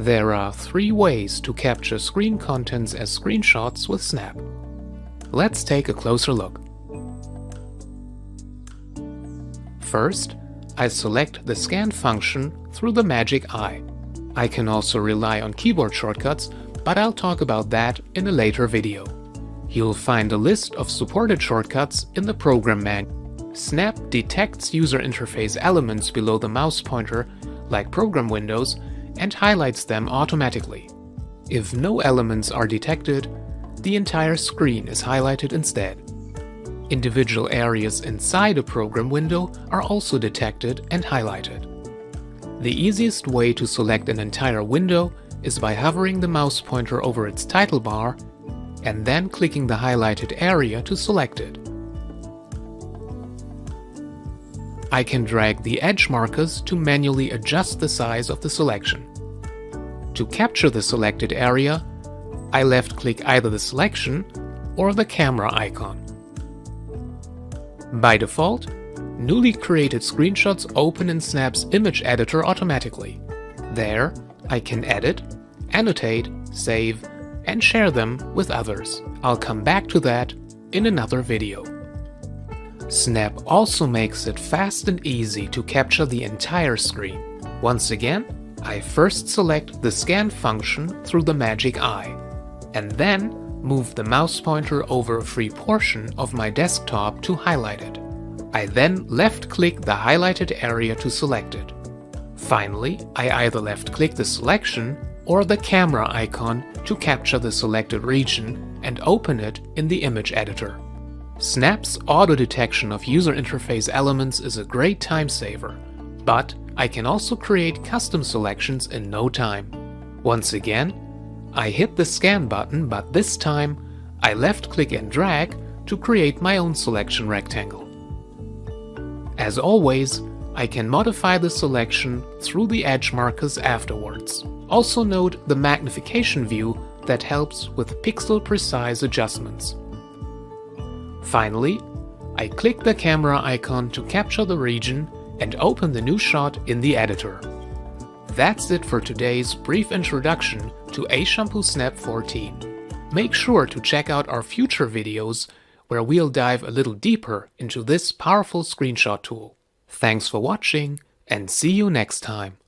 There are 3 ways to capture screen contents as screenshots with Snap. Let's take a closer look. First, I select the scan function through the magic eye. I can also rely on keyboard shortcuts, but I'll talk about that in a later video. You'll find a list of supported shortcuts in the program manual. Snap detects user interface elements below the mouse pointer, like program windows, and highlights them automatically. If no elements are detected, the entire screen is highlighted instead. Individual areas inside a program window are also detected and highlighted. The easiest way to select an entire window is by hovering the mouse pointer over its title bar and then clicking the highlighted area to select it. I can drag the edge markers to manually adjust the size of the selection. To capture the selected area, I left-click either the selection or the camera icon. By default, newly created screenshots open in Snap's image editor automatically. There, I can edit, annotate, save, and share them with others. I'll come back to that in another video. Snap also makes it fast and easy to capture the entire screen. Once again, I first select the scan function through the magic eye, and then move the mouse pointer over a free portion of my desktop to highlight it. I then left-click the highlighted area to select it. Finally, I either left-click the selection or the camera icon to capture the selected region and open it in the image editor. Snap's auto-detection of user interface elements is a great time saver, but I can also create custom selections in no time. Once again, I hit the scan button, but this time I left-click and drag to create my own selection rectangle. As always, I can modify the selection through the edge markers afterwards. Also note the magnification view that helps with pixel-precise adjustments. Finally, I click the camera icon to capture the region and open the new shot in the editor. That's it for today's brief introduction to Ashampoo Snap 14. Make sure to check out our future videos where we'll dive a little deeper into this powerful screenshot tool. Thanks for watching and see you next time.